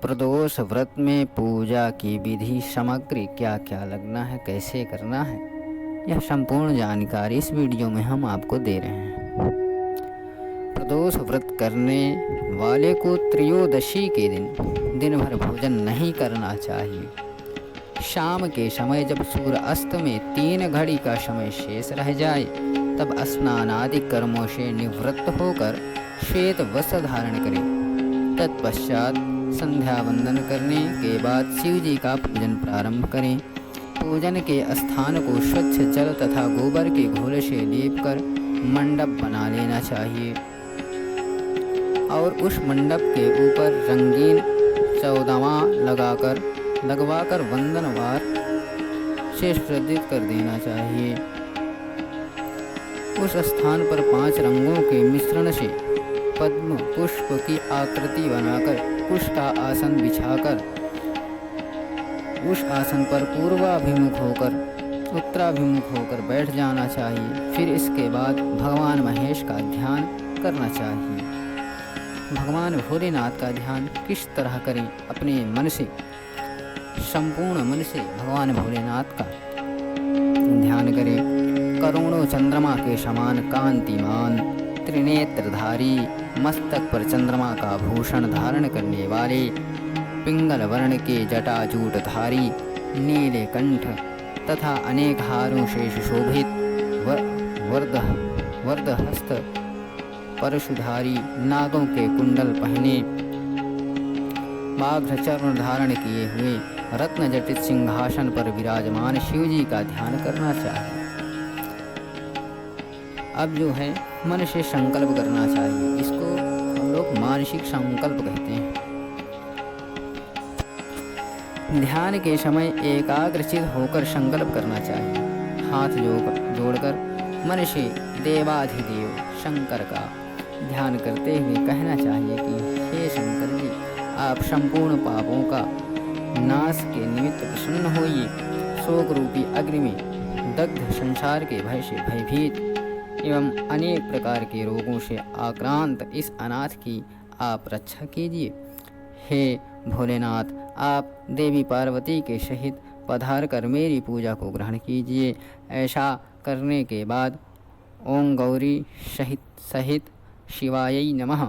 प्रदोष व्रत में पूजा की विधि सामग्री क्या क्या लगना है, कैसे करना है, यह संपूर्ण जानकारी इस वीडियो में हम आपको दे रहे हैं। प्रदोष व्रत करने वाले को त्रयोदशी के दिन भर भोजन नहीं करना चाहिए। शाम के समय जब सूर्य अस्त में 3 घड़ी का समय शेष रह जाए तब स्नान आदि कर्मों से निवृत्त होकर श्वेत वस्त्र धारण करें। तत्पश्चात संध्या वंदन करने के बाद शिव जी का पूजन प्रारंभ करें। पूजन के स्थान को स्वच्छ जल तथा गोबर के घोल से लेप कर मंडप बना लेना चाहिए और उस मंडप के ऊपर रंगीन चौदमा लगवाकर वंदनवार से सुसज्जित कर देना चाहिए। उस स्थान पर 5 रंगों के मिश्रण से पद्म पुष्प की आकृति बनाकर कुश का आसन बिछाकर उस आसन पर पूर्वाभिमुख होकर उत्तराभिमुख होकर बैठ जाना चाहिए। फिर इसके बाद भगवान महेश का ध्यान करना चाहिए। भगवान भोलेनाथ का ध्यान किस तरह करें? अपने मन से, संपूर्ण मन से भगवान भोलेनाथ का ध्यान करें। करोड़ों चंद्रमा के समान कांतिमान, त्रिनेत्रधारी, मस्तक पर चंद्रमा का भूषण धारण करने वाले, पिंगल वर्ण के जटाजूटधारी, नीले कंठ तथा अनेक हारों से सुशोभित, वर्धहस्त परशुधारी, नागों के कुंडल पहने, बाघ चर्म धारण किए हुए रत्न जटित सिंहासन पर विराजमान शिव जी का ध्यान करना चाहिए। अब जो है मन से संकल्प करना चाहिए। इसको हम लोग मानसिक संकल्प कहते हैं। ध्यान के समय एकाग्रचित होकर संकल्प करना चाहिए। हाथ जोड़कर मन से देवाधिदेव शंकर का ध्यान करते हुए कहना चाहिए कि हे शंकर जी, आप संपूर्ण पापों का नाश के निमित्त प्रसन्न होइए। शोक रूपी अग्नि में दग्ध संसार के भय से भयभीत एवं अनेक प्रकार के रोगों से आक्रांत इस अनाथ की आप रक्षा कीजिए। हे भोलेनाथ, आप देवी पार्वती के सहित पधार कर मेरी पूजा को ग्रहण कीजिए। ऐसा करने के बाद ओम गौरी सहित शिवाय नमः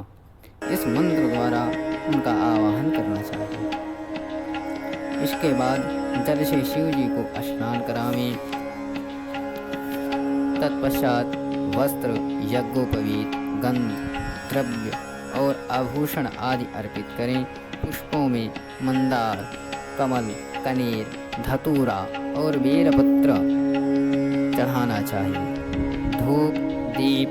इस मंत्र द्वारा उनका आवाहन करना चाहिए। इसके बाद जल से शिव जी को स्नान करावें। तत्पश्चात वस्त्र, यज्ञोपवीत, गंध, द्रव्य और आभूषण आदि अर्पित करें। पुष्पों में मंदार, कमल, कनेर, धतूरा और बेलपत्र चढ़ाना चाहिए। धूप दीप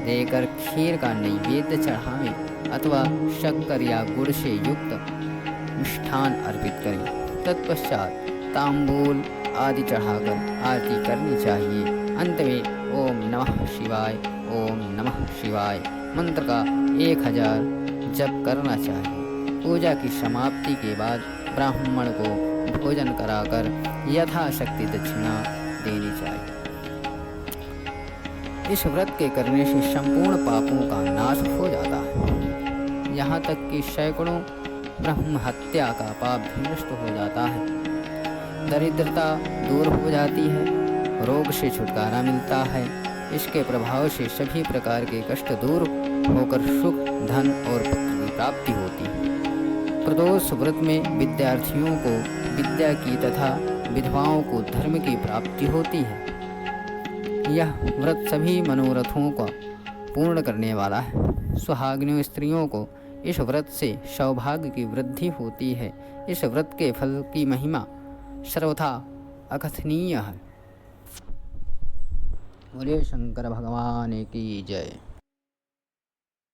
देकर खीर का नैवेद्य चढ़ावें अथवा शक्कर या गुड़ से युक्त मिष्ठान अर्पित करें। तत्पश्चात तांबूल आदि चढ़ाकर आरती करनी चाहिए। अंत में ओम नमः शिवाय, ओम नमः शिवाय मंत्र का 1000 जप करना चाहिए। पूजा की समाप्ति के बाद ब्राह्मण को भोजन कराकर यथाशक्ति दक्षिणा देनी चाहिए। इस व्रत के करने से संपूर्ण पापों का नाश हो जाता है। यहाँ तक कि सैकड़ों ब्रह्म हत्या का पाप भी नष्ट हो जाता है। दरिद्रता दूर हो जाती है, रोग से छुटकारा मिलता है। इसके प्रभाव से सभी प्रकार के कष्ट दूर होकर सुख, धन और पुत्र की प्राप्ति होती है। प्रदोष व्रत में विद्यार्थियों को विद्या की तथा विधवाओं को धर्म की प्राप्ति होती है। यह व्रत सभी मनोरथों को पूर्ण करने वाला है। सुहागिनों स्त्रियों को इस व्रत से सौभाग्य की वृद्धि होती है। इस व्रत के फल की महिमा सर्वथा अकथनीय है। बोले शंकर भगवान की जय।